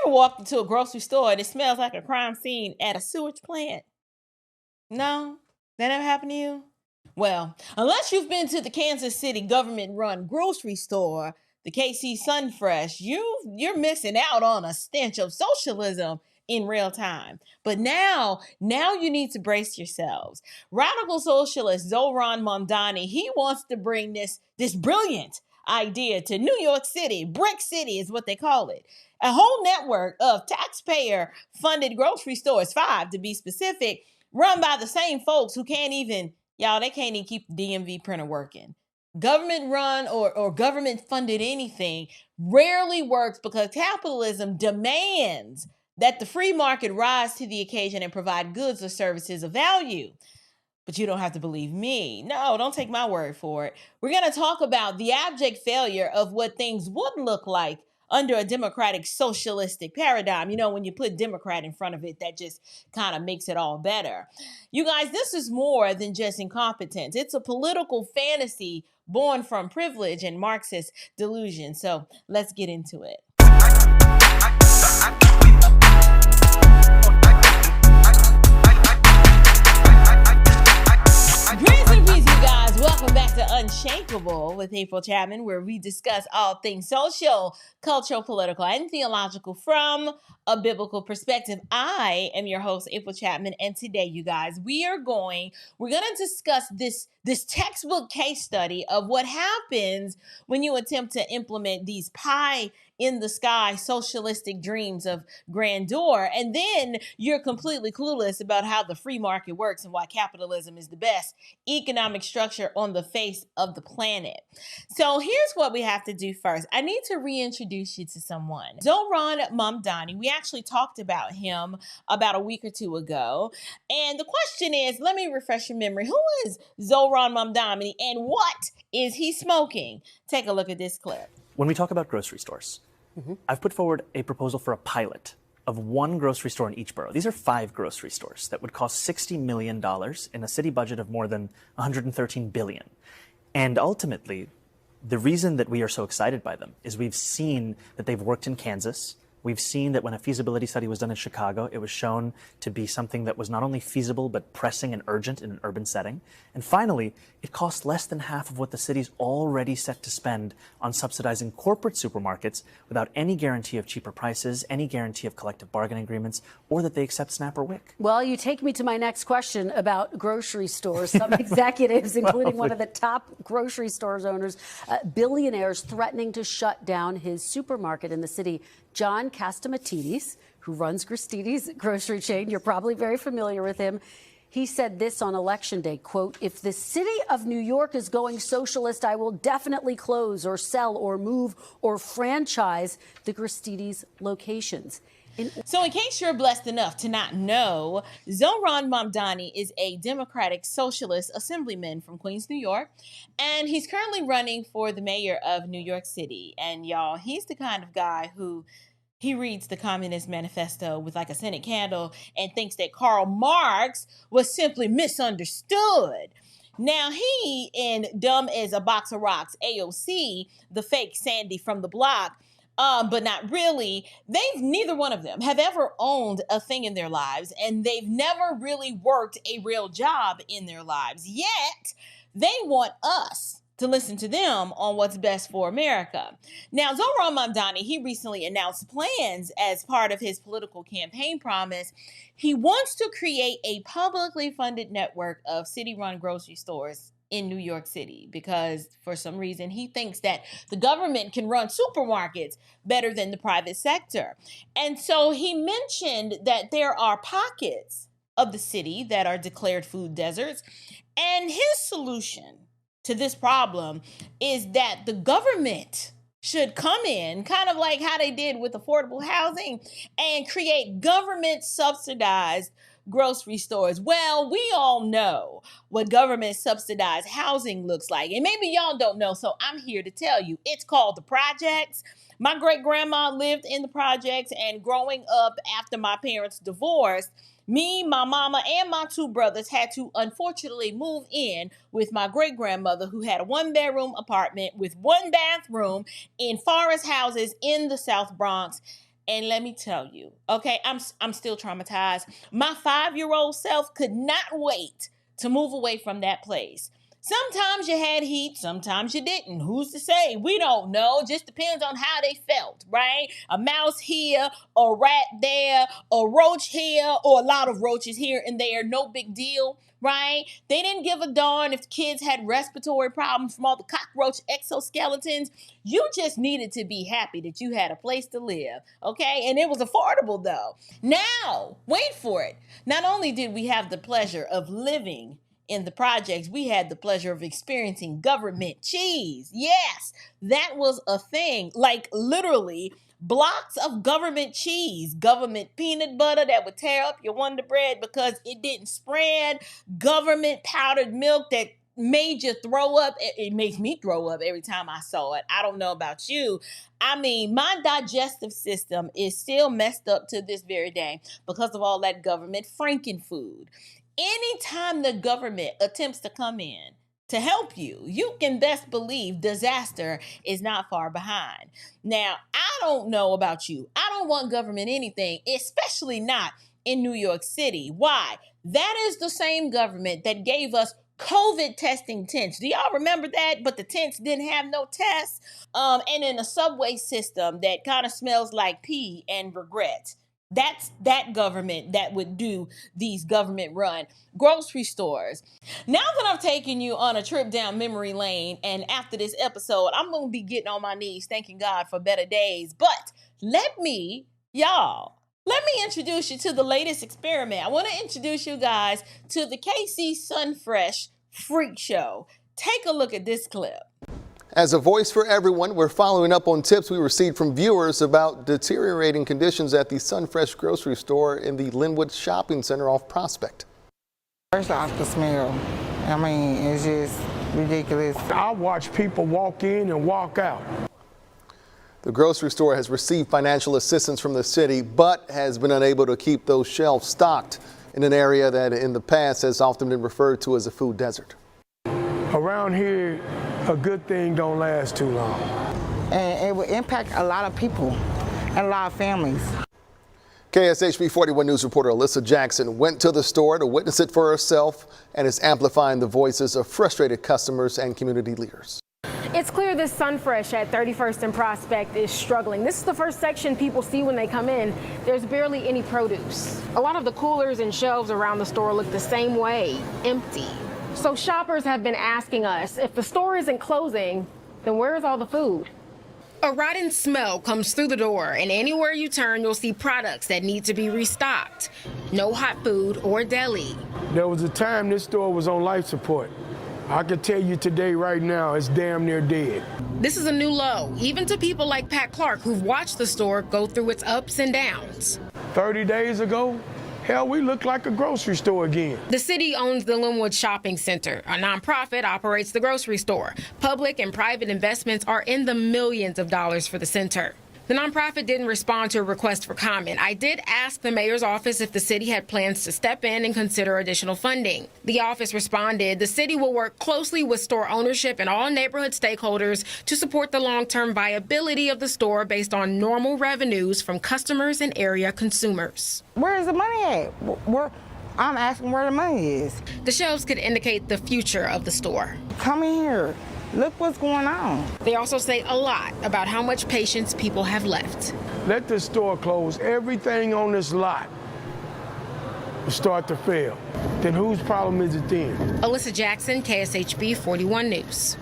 ever walked into a grocery store and it smells like a crime scene at a sewage plant? No? That never happened to you? Well, unless you've been to the Kansas City government-run grocery store, the KC Sunfresh, you're missing out on a stench of socialism in real time. But now you need to brace yourselves. Radical socialist Zoron Mamdani, he wants to bring this brilliant idea to New York City. Brick City is what they call it. A whole network of taxpayer-funded grocery stores, 5 to be specific, run by the same folks who can't even keep the DMV printer working. Government run or government funded anything rarely works because capitalism demands that the free market rise to the occasion and provide goods or services of value. But you don't have to believe me. No, don't take my word for it. We're going to talk about the abject failure of what things would look like under a democratic socialistic paradigm. You know, when you put Democrat in front of it, that just kind of makes it all better. You guys, this is more than just incompetence. It's a political fantasy born from privilege and Marxist delusion. So let's get into it. Welcome back to Unshakable with April Chapman, where we discuss all things social, cultural, political, and theological from a biblical perspective. I am your host, April Chapman, and today, you guys, we're going to discuss this textbook case study of what happens when you attempt to implement these pie in the sky socialistic dreams of grandeur, and then you're completely clueless about how the free market works and why capitalism is the best economic structure on the face of the planet. So here's what we have to do first. I need to reintroduce you to someone. Zoron Mamdani. We actually talked about him about a week or two ago. And the question is, let me refresh your memory. Who is Zoron Mamdani and what is he smoking? Take a look at this clip. When we talk about grocery stores, I've put forward a proposal for a pilot of one grocery store in each borough. These are 5 grocery stores that would cost $60 million in a city budget of more than $113 billion. And ultimately, the reason that we are so excited by them is we've seen that they've worked in Kansas. We've seen that when a feasibility study was done in Chicago, it was shown to be something that was not only feasible, but pressing and urgent in an urban setting. And finally, it costs less than half of what the city's already set to spend on subsidizing corporate supermarkets without any guarantee of cheaper prices, any guarantee of collective bargaining agreements, or that they accept SNAP or WIC. Well, you take me to my next question about grocery stores. Some executives, including one of the top grocery stores owners, billionaires, threatening to shut down his supermarket in the city. John Catsimatidis, who runs Gristedes grocery chain, you're probably very familiar with him. He said this on Election Day, quote, "If the city of New York is going socialist, I will definitely close or sell or move or franchise the Gristedes locations." So in case you're blessed enough to not know, Zoron Mamdani is a Democratic Socialist Assemblyman from Queens, New York, and he's currently running for the mayor of New York City. And y'all, he's the kind of guy who he reads the Communist Manifesto with like a scented candle and thinks that Karl Marx was simply misunderstood. Now, he, in Dumb as a Box of Rocks, AOC, the fake Sandy from the block, but not really. Neither one of them have ever owned a thing in their lives, and they've never really worked a real job in their lives. Yet, they want us to listen to them on what's best for America. Now, Zoron Mamdani, he recently announced plans as part of his political campaign promise. He wants to create a publicly funded network of city-run grocery stores in New York City, because for some reason he thinks that the government can run supermarkets better than the private sector. And so he mentioned that there are pockets of the city that are declared food deserts. And his solution to this problem is that the government should come in, kind of like how they did with affordable housing, and create government subsidized grocery stores. Well, we all know what government subsidized housing looks like. And maybe y'all don't know, so I'm here to tell you. It's called the projects. My great-grandma lived in the projects, and growing up after my parents divorced, me, my mama, and my 2 brothers had to unfortunately move in with my great-grandmother, who had a 1-bedroom apartment with 1 bathroom in forest houses in the South Bronx. And let me tell you, okay, I'm still traumatized. My 5-year-old self could not wait to move away from that place. Sometimes you had heat, sometimes you didn't. Who's to say? We don't know. Just depends on how they felt, right? A mouse here, a rat there, a roach here, or a lot of roaches here and there. No big deal, right? They didn't give a darn if the kids had respiratory problems from all the cockroach exoskeletons. You just needed to be happy that you had a place to live, okay? And it was affordable, though. Now, wait for it. Not only did we have the pleasure of living in the projects, we had the pleasure of experiencing government cheese. Yes, that was a thing. Like literally blocks of government cheese, government peanut butter that would tear up your Wonder Bread because it didn't spread, government powdered milk that made you throw up. It makes me throw up every time I saw it. I don't know about you. I mean, my digestive system is still messed up to this very day because of all that government frankenfood. Anytime the government attempts to come in to help you, you can best believe disaster is not far behind. Now, I don't know about you. I don't want government anything, especially not in New York City. Why? That is the same government that gave us COVID testing tents. Do y'all remember that? But the tents didn't have no tests. And in a subway system that kind of smells like pee and regret. That's that government that would do these government-run grocery stores. Now that I've taken you on a trip down memory lane, and after this episode, I'm going to be getting on my knees thanking God for better days. But let me introduce you to the latest experiment. I want to introduce you guys to the KC Sunfresh Freak Show. Take a look at this clip. As a voice for everyone, we're following up on tips we received from viewers about deteriorating conditions at the Sunfresh grocery store in the Linwood Shopping Center off Prospect. First off, the smell. I mean, it's just ridiculous. I watch people walk in and walk out. The grocery store has received financial assistance from the city, but has been unable to keep those shelves stocked in an area that in the past has often been referred to as a food desert. Around here, a good thing don't last too long. And it will impact a lot of people and a lot of families. KSHB 41 News reporter Alyssa Jackson went to the store to witness it for herself and is amplifying the voices of frustrated customers and community leaders. It's clear this Sunfresh at 31st and Prospect is struggling. This is the first section people see when they come in. There's barely any produce. A lot of the coolers and shelves around the store look the same way, empty. So shoppers have been asking us, if the store isn't closing, then where is all the food? A rotten smell comes through the door, and anywhere you turn, you'll see products that need to be restocked. No hot food or deli. There was a time this store was on life support. I can tell you today, right now, it's damn near dead. This is a new low, even to people like Pat Clark, who've watched the store go through its ups and downs. 30 days ago, hell, we look like a grocery store again. The city owns the Linwood Shopping Center. A nonprofit operates the grocery store. Public and private investments are in the millions of dollars for the center. The nonprofit didn't respond to a request for comment. I did ask the mayor's office if the city had plans to step in and consider additional funding. The office responded, the city will work closely with store ownership and all neighborhood stakeholders to support the long-term viability of the store based on normal revenues from customers and area consumers. Where is the money at? I'm asking where the money is. The shelves could indicate the future of the store. Come in here. Look what's going on. They also say a lot about how much patience people have left. Let this store close. Everything on this lot will start to fail. Then whose problem is it then? Alyssa Jackson, KSHB 41 News.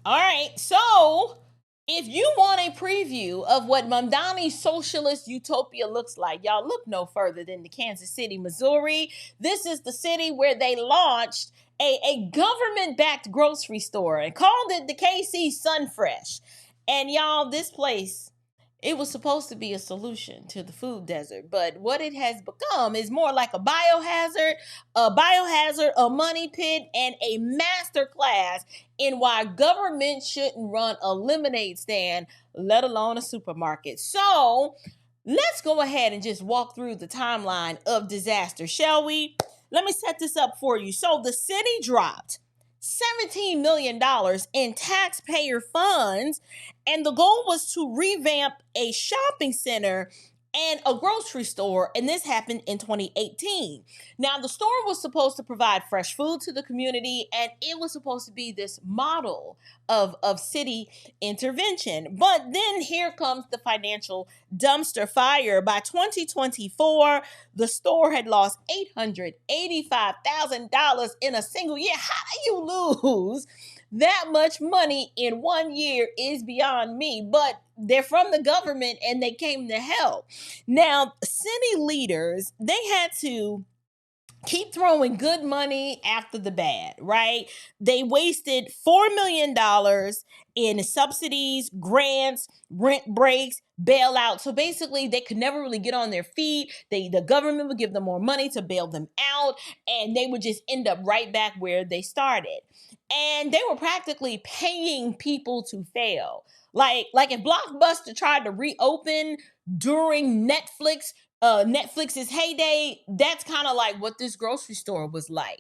All right, so if you want a preview of what Mamdani's socialist utopia looks like, y'all look no further than the Kansas City, Missouri. This is the city where they launched a government-backed grocery store and called it the KC Sunfresh. And y'all, this place, it was supposed to be a solution to the food desert, but what it has become is more like a biohazard, a money pit, and a master class in why government shouldn't run a lemonade stand, let alone a supermarket. So let's go ahead and just walk through the timeline of disaster, shall we? Let me set this up for you. So the city dropped $17 million in taxpayer funds, and the goal was to revamp a shopping center and a grocery store, and this happened in 2018. Now, the store was supposed to provide fresh food to the community, and it was supposed to be this model of city intervention. But then here comes the financial dumpster fire. By 2024, the store had lost $885,000 in a single year. How do you lose that much money in 1 year is beyond me, but they're from the government and they came to help. Now, city leaders, they had to keep throwing good money after the bad, right? They wasted $4 million in subsidies, grants, rent breaks, bailouts. So basically, they could never really get on their feet. The government would give them more money to bail them out, and they would just end up right back where they started. And they were practically paying people to fail. Like if Blockbuster tried to reopen during Netflix's heyday, that's kind of like what this grocery store was like.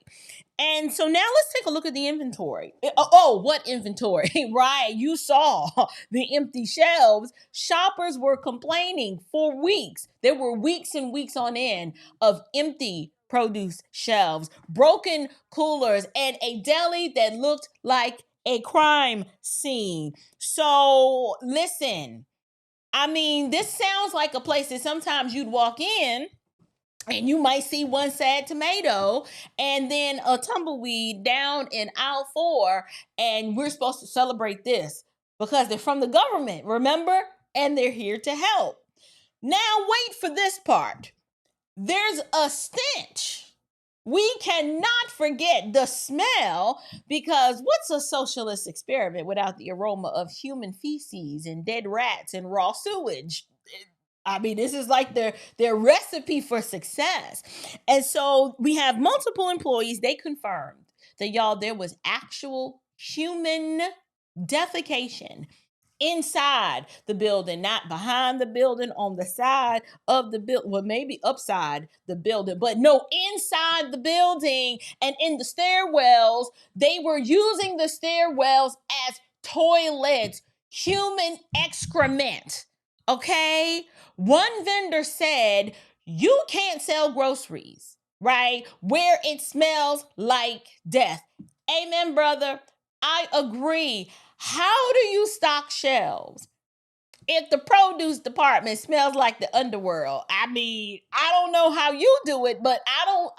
And so now let's take a look at the inventory. Oh, what inventory? Right, you saw the empty shelves. Shoppers were complaining for weeks. There were weeks and weeks on end of empty produce shelves, broken coolers, and a deli that looked like a crime scene. So listen, I mean, this sounds like a place that sometimes you'd walk in and you might see one sad tomato and then a tumbleweed down in aisle 4, and we're supposed to celebrate this because they're from the government, remember? And they're here to help. Now, wait for this part. There's a stench. We cannot forget the smell, because what's a socialist experiment without the aroma of human feces and dead rats and raw sewage? I mean, this is like their recipe for success. And so we have multiple employees. They confirmed that, y'all, there was actual human defecation inside the building, not behind the building, on the side of the building, well, maybe upside the building, but no, inside the building. And in the stairwells, they were using the stairwells as toilets, human excrement. Okay? One vendor said, you can't sell groceries, right, where it smells like death. Amen, brother. I agree. How do you stock shelves if the produce department smells like the underworld? I mean, I don't know how you do it, but I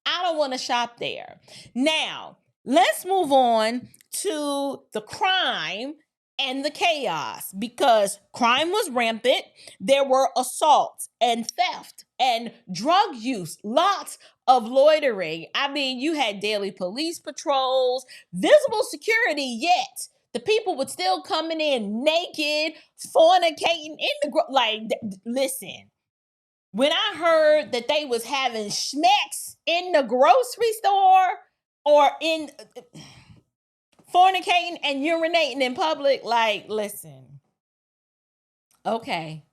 don't want to shop there. Now, let's move on to the crime and the chaos, because crime was rampant. There were assaults and theft and drug use, lots of loitering. I mean, you had daily police patrols, visible security, yet the people were still coming in naked, fornicating in the listen. When I heard that they was having schmecks in the grocery store or in fornicating and urinating in public, like, listen. Okay.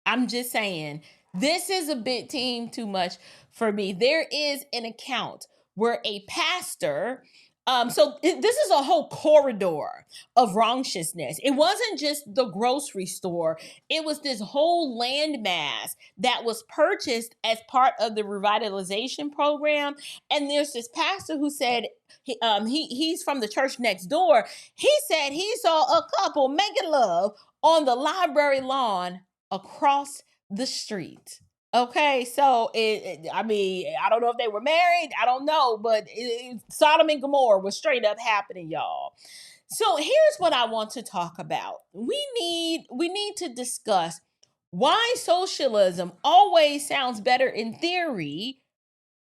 I'm just saying, this is a bit team too much for me. There is an account where a pastor, this is a whole corridor of wrongiousness. It wasn't just the grocery store. It was this whole landmass that was purchased as part of the revitalization program. And there's this pastor who said, he's from the church next door. He said he saw a couple making love on the library lawn across the street. Okay, so I mean, I don't know if they were married. I don't know, but Sodom and Gomorrah was straight up happening, y'all. So here's what I want to talk about. We need to discuss why socialism always sounds better in theory,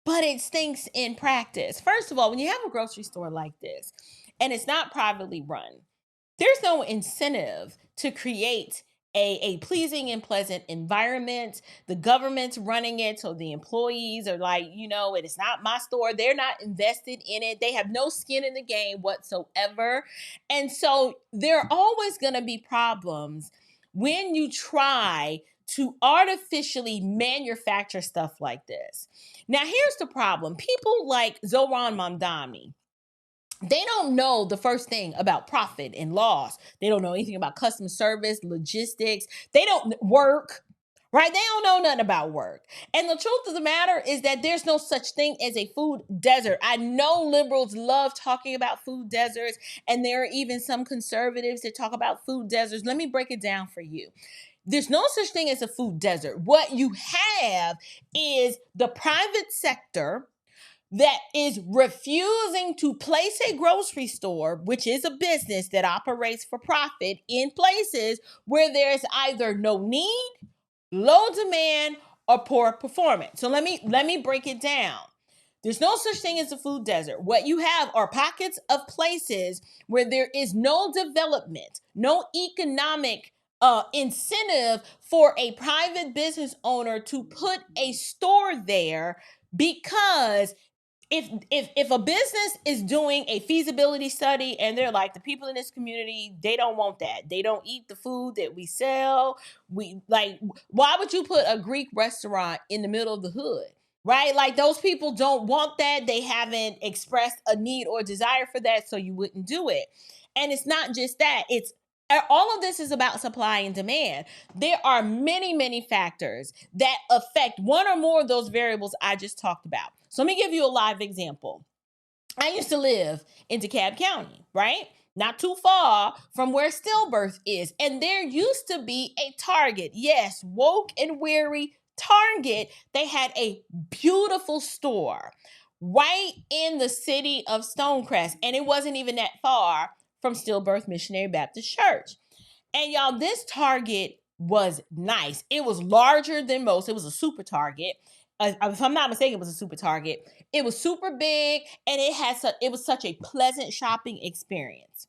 but it stinks in practice. First of all, when you have a grocery store like this and it's not privately run, there's no incentive to create a pleasing and pleasant environment. The government's running it, so the employees are like, it is not my store. They're not invested in it. They have no skin in the game whatsoever. And so there are always going to be problems when you try to artificially manufacture stuff like this. Now, here's the problem. People like Zoron Mamdani, they don't know the first thing about profit and loss. They don't know anything about customer service, logistics. They don't work, right? They don't know nothing about work. And the truth of the matter is that there's no such thing as a food desert. I know liberals love talking about food deserts, and there are even some conservatives that talk about food deserts. Let me break it down for you. There's no such thing as a food desert. What you have is the private sector that is refusing to place a grocery store, which is a business that operates for profit, in places where there's either no need, low demand, or poor performance. So let me break it down. There's no such thing as a food desert. What you have are pockets of places where there is no development, no economic incentive for a private business owner to put a store there, because if a business is doing a feasibility study and they're like, the people in this community, they don't want that. They don't eat the food that we sell. Why would you put a Greek restaurant in the middle of the hood? Right? Like, those people don't want that. They haven't expressed a need or desire for that, so you wouldn't do it. And it's not just that. It's all of this is about supply and demand. There are many, many factors that affect one or more of those variables I just talked about. So let me give you a live example. I used to live in DeKalb County, right? Not too far from where Stillbirth is. And there used to be a Target. Yes, woke and weary Target. They had a beautiful store right in the city of Stonecrest. And it wasn't even that far from Stillbirth Missionary Baptist Church. And y'all, this Target was nice. It was larger than most. It was a super Target. If I'm not mistaken, it was a super Target. It was super big, and it was such a pleasant shopping experience.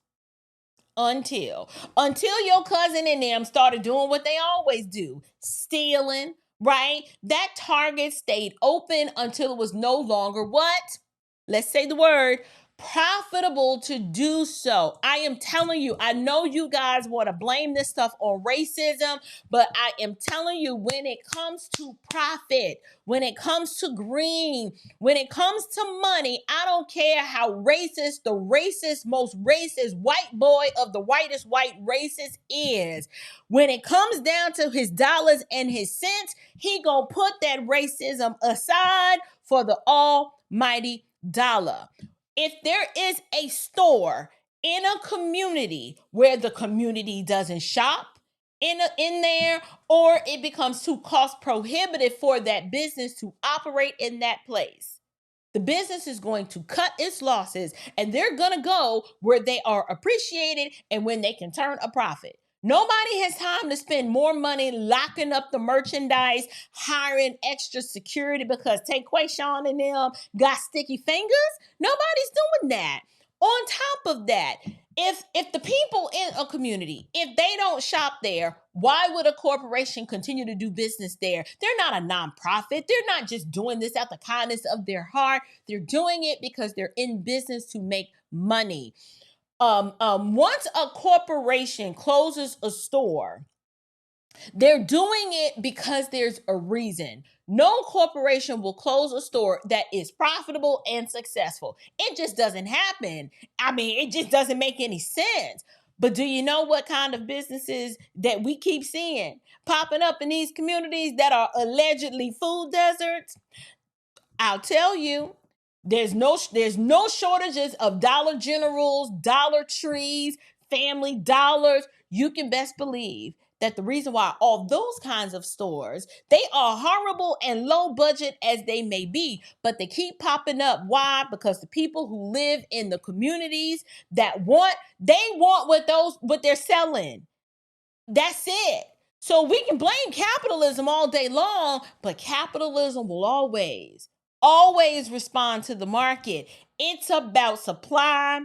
Until your cousin and them started doing what they always do, stealing, right? That Target stayed open until it was no longer what? Let's say the word, profitable to do so. I am telling you, I know you guys want to blame this stuff on racism, but I am telling you, when it comes to profit, when it comes to green, when it comes to money, I don't care how racist the most racist white boy of the whitest white racist is. When it comes down to his dollars and his cents, he gonna put that racism aside for the almighty dollar. If there is a store in a community where the community doesn't shop in there, or it becomes too cost prohibitive for that business to operate in that place, the business is going to cut its losses, and they're going to go where they are appreciated and when they can turn a profit. Nobody has time to spend more money locking up the merchandise, hiring extra security because Taquayshawn and them got sticky fingers. Nobody's doing that. On top of that, if the people in a community, if they don't shop there, why would a corporation continue to do business there? They're not a nonprofit. They're not just doing this out the kindness of their heart. They're doing it because they're in business to make money. Once a corporation closes a store, they're doing it because there's a reason. No corporation will close a store that is profitable and successful. It just doesn't happen. I mean, it just doesn't make any sense. But do you know what kind of businesses that we keep seeing popping up in these communities that are allegedly food deserts? I'll tell you. There's no shortages of Dollar Generals, Dollar Trees, Family Dollars. You can best believe that the reason why all those kinds of stores, they are horrible and low budget as they may be, but they keep popping up. Why? Because the people who live in the communities that want what they're selling. That's it. So we can blame capitalism all day long, but capitalism will always respond to the market. It's about supply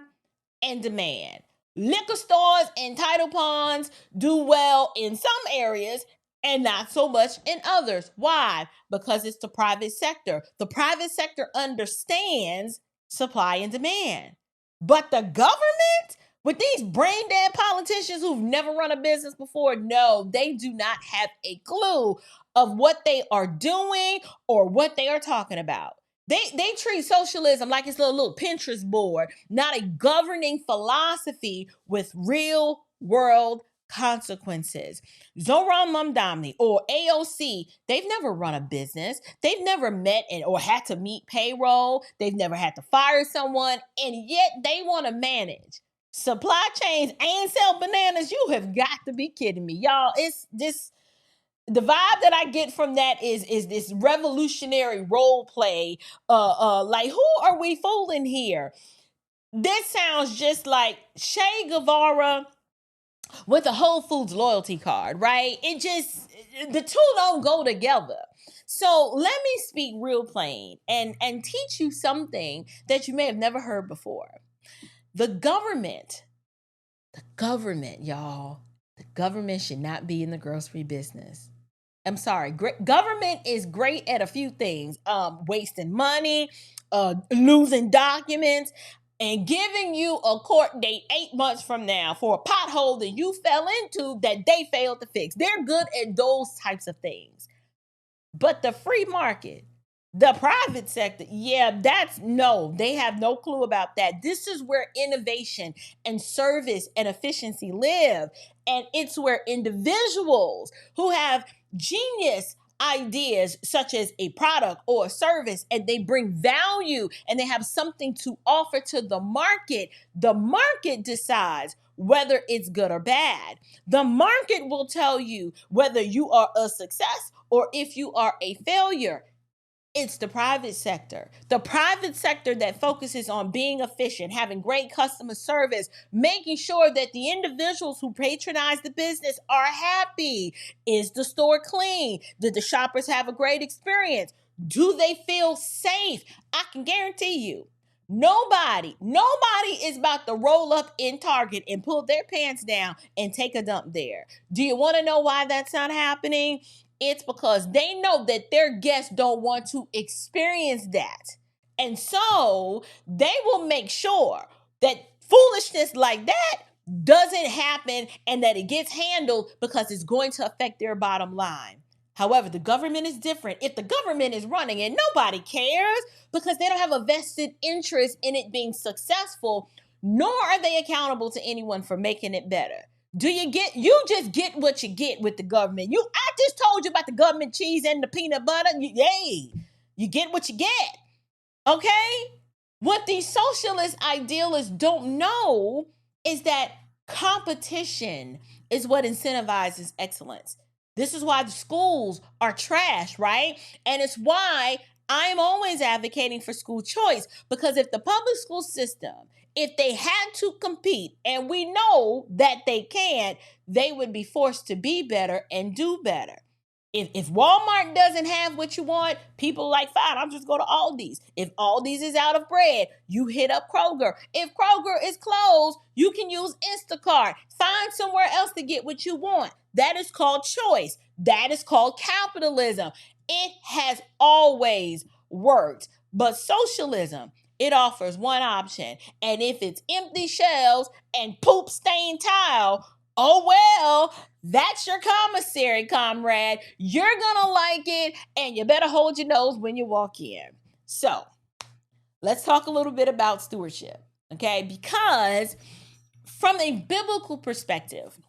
and demand. Liquor stores and title ponds do well in some areas and not so much in others. Why? Because it's the private sector. The private sector understands supply and demand. But the government, With these brain dead politicians who've never run a business before, no, they do not have a clue of what they are doing or what they are talking about. They treat socialism like it's a little Pinterest board, not a governing philosophy with real world consequences. Zoron Mamdani or AOC, they've never run a business. They've never met or had to meet payroll. They've never had to fire someone, and yet they want to manage supply chains and sell bananas. You have got to be kidding me, y'all. It's this. The vibe that I get from that is this revolutionary role play. Like, who are we fooling here? This sounds just like Che Guevara with a Whole Foods loyalty card, right? The two don't go together. So let me speak real plain and teach you something that you may have never heard before. The government, y'all, the government should not be in the grocery business. I'm sorry. Government is great at a few things. Wasting money, losing documents, and giving you a court date 8 months from now for a pothole that you fell into that they failed to fix. They're good at those types of things. But the free market, the private sector, they have no clue about that. This is where innovation and service and efficiency live. And it's where individuals who have genius ideas such as a product or a service, and they bring value and they have something to offer to the market decides whether it's good or bad. The market will tell you whether you are a success or if you are a failure. It's the private sector. The private sector that focuses on being efficient, having great customer service, making sure that the individuals who patronize the business are happy. Is the store clean? Did the shoppers have a great experience? Do they feel safe? I can guarantee you, nobody is about to roll up in Target and pull their pants down and take a dump there. Do you want to know why that's not happening? It's because they know that their guests don't want to experience that. And so they will make sure that foolishness like that doesn't happen and that it gets handled because it's going to affect their bottom line. However, the government is different. If the government is running it, nobody cares because they don't have a vested interest in it being successful, nor are they accountable to anyone for making it better. You just get what you get with the government. I just told you about the government cheese and the peanut butter. You get what you get. Okay? What these socialist idealists don't know is that competition is what incentivizes excellence. This is why the schools are trash, right? And it's why I'm always advocating for school choice, because if the public school system, if they had to compete, and we know that they can't, they would be forced to be better and do better. If Walmart doesn't have what you want, people are like, fine, I'll just go to Aldi's. If Aldi's is out of bread, you hit up Kroger. If Kroger is closed, you can use Instacart. Find somewhere else to get what you want. That is called choice. That is called capitalism. It has always worked. But socialism, it offers one option. And if it's empty shelves and poop-stained tile, oh well, that's your commissary, comrade. You're gonna like it, and you better hold your nose when you walk in. So, let's talk a little bit about stewardship, okay? Because from a biblical perspective,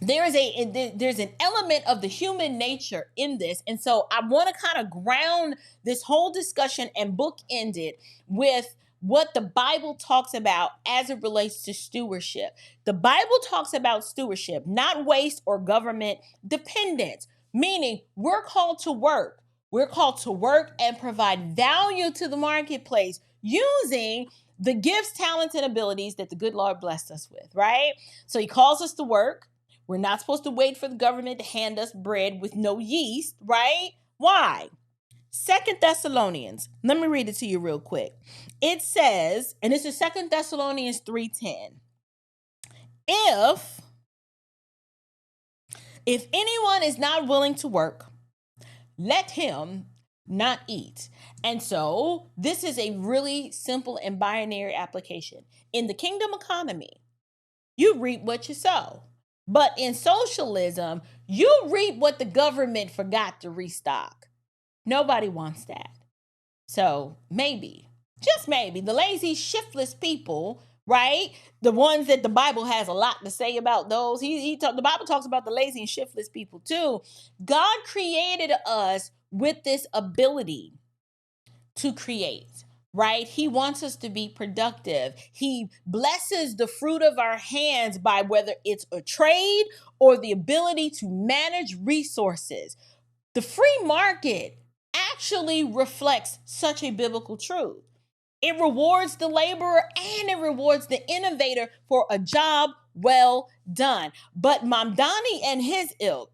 there's an element of the human nature in this. And so I want to kind of ground this whole discussion and bookend it with what the Bible talks about as it relates to stewardship. The Bible talks about stewardship, not waste or government dependence, meaning we're called to work. We're called to work and provide value to the marketplace using the gifts, talents, and abilities that the good Lord blessed us with, right? So he calls us to work. We're not supposed to wait for the government to hand us bread with no yeast, right? Why? 2 Thessalonians. Let me read it to you real quick. It says, and this is 2 Thessalonians 3:10. If anyone is not willing to work, let him not eat. And so this is a really simple and binary application. In the kingdom economy, You reap what you sow. But in socialism, you reap what the government forgot to restock. Nobody wants that. So maybe, just maybe, the lazy, shiftless people, right? The ones that the Bible has a lot to say about those. The Bible talks about the lazy and shiftless people too. God created us with this ability to create, right? He wants us to be productive. He blesses the fruit of our hands by whether it's a trade or the ability to manage resources. The free market actually reflects such a biblical truth. It rewards the laborer and it rewards the innovator for a job well done. But Mamdani and his ilk,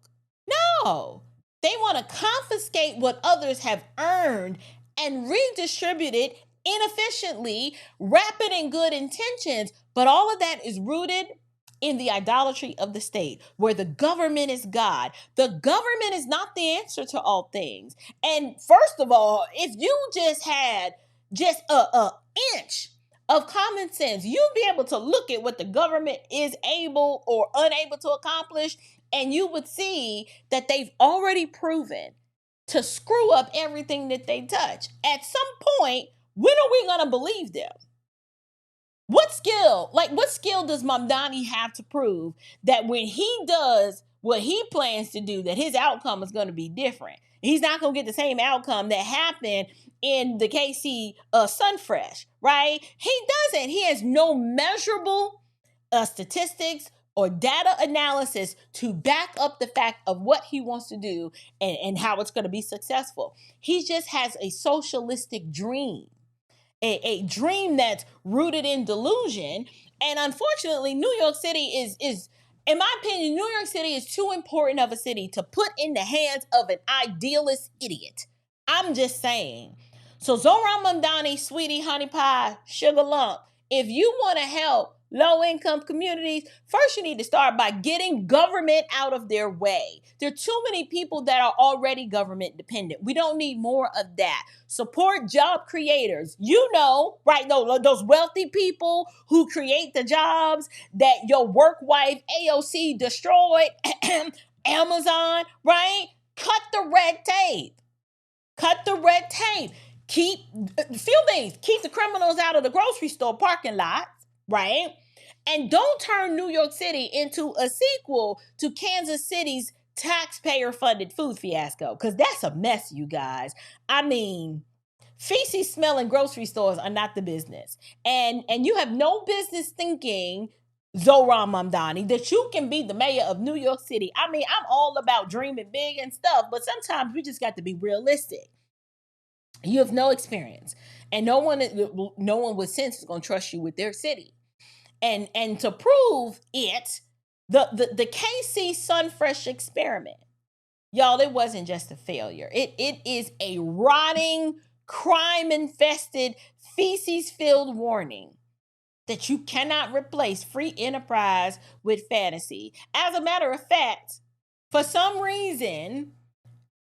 no, they want to confiscate what others have earned and redistribute it inefficiently, wrap it in good intentions. But all of that is rooted in the idolatry of the state, where the government is God. The government is not the answer to all things. And first of all, if you just had just a inch of common sense, you'd be able to look at what the government is able or unable to accomplish, and you would see that they've already proven to screw up everything that they touch. At some point, when are we going to believe them? What skill does Mamdani have to prove that when he does what he plans to do, that his outcome is going to be different? He's not going to get the same outcome that happened in the KC Sunfresh, right? He doesn't. He has no measurable statistics or data analysis to back up the fact of what he wants to do and how it's going to be successful. He just has a socialistic dream. A dream that's rooted in delusion. And unfortunately, New York City is, in my opinion, New York City is too important of a city to put in the hands of an idealist idiot. I'm just saying. So Zoron Mamdani, sweetie, honey pie, sugar lump, if you want to help low-income communities, first you need to start by getting government out of their way. There are too many people that are already government dependent. We don't need more of that. Support job creators. You know, right? Those wealthy people who create the jobs that your work wife AOC destroyed, Amazon, right? Cut the red tape. Cut the red tape. Keep the criminals out of the grocery store parking lots, right? And don't turn New York City into a sequel to Kansas City's taxpayer-funded food fiasco, because that's a mess, you guys. I mean, feces smelling grocery stores are not the business. And you have no business thinking, Zoron Mamdani, that you can be the mayor of New York City. I mean, I'm all about dreaming big and stuff, but sometimes we just got to be realistic. You have no experience, and no one with sense is going to trust you with their city. And to prove it, the KC Sunfresh experiment, y'all, it wasn't just a failure. It is a rotting, crime-infested, feces-filled warning that you cannot replace free enterprise with fantasy. As a matter of fact, for some reason,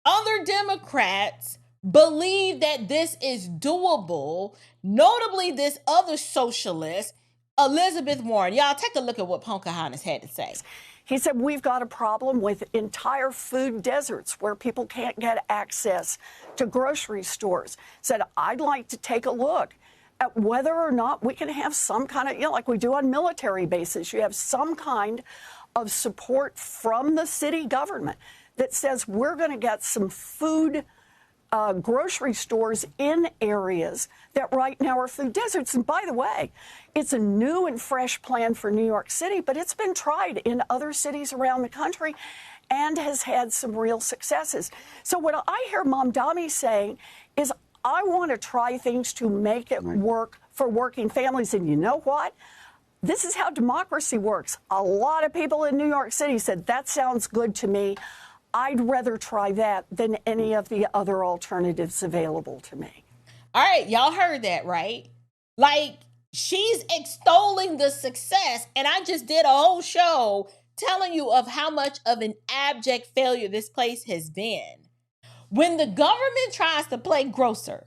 other Democrats believe that this is doable, notably this other socialist, Elizabeth Warren. Y'all take a look at what Pocahontas had to say. He said, we've got a problem with entire food deserts where people can't get access to grocery stores. Said, I'd like to take a look at whether or not we can have some kind of, like we do on military bases, you have some kind of support from the city government that says we're going to get some food grocery stores in areas that right now are food deserts. And by the way, it's a new and fresh plan for New York City, but it's been tried in other cities around the country and has had some real successes. So what I hear Mamdani saying is, I want to try things to make it work for working families. And you know what? This is how democracy works. A lot of people in New York City said, that sounds good to me. I'd rather try that than any of the other alternatives available to me. All right, y'all heard that, right? Like, she's extolling the success, and I just did a whole show telling you of how much of an abject failure this place has been. When the government tries to play grocer,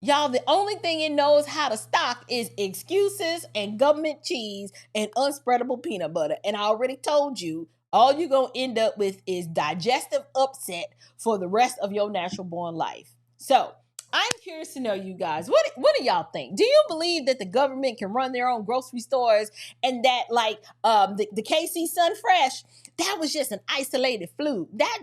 Y'all, the only thing it knows how to stock is excuses and government cheese and unspreadable peanut butter. And I already told you, all you're going to end up with is digestive upset for the rest of your natural born life. So I'm curious to know, you guys, what do y'all think? Do you believe that the government can run their own grocery stores and that like the KC Sunfresh, that was just an isolated fluke? That,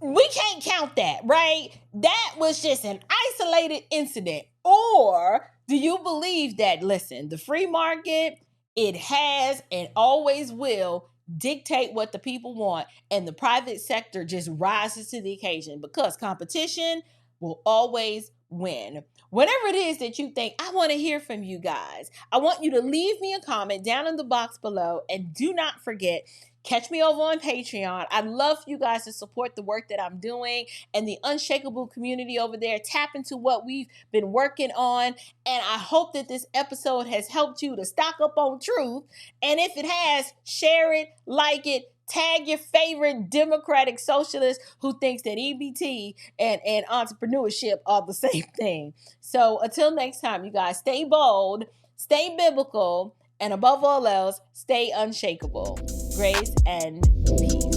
we can't count that, right? That was just an isolated incident. Or do you believe that, listen, the free market, it has and always will dictate what the people want, and the private sector just rises to the occasion because competition will always win? Whatever it is that you think, I want to hear from you guys. I want you to leave me a comment down in the box below, and do not forget, catch me over on Patreon. I'd love for you guys to support the work that I'm doing and the Unshakable community over there. Tap into what we've been working on. And I hope that this episode has helped you to stock up on truth. And if it has, share it, like it, tag your favorite Democratic socialist who thinks that EBT and entrepreneurship are the same thing. So until next time, you guys, stay bold, stay biblical, and above all else, stay unshakable. Grace and peace.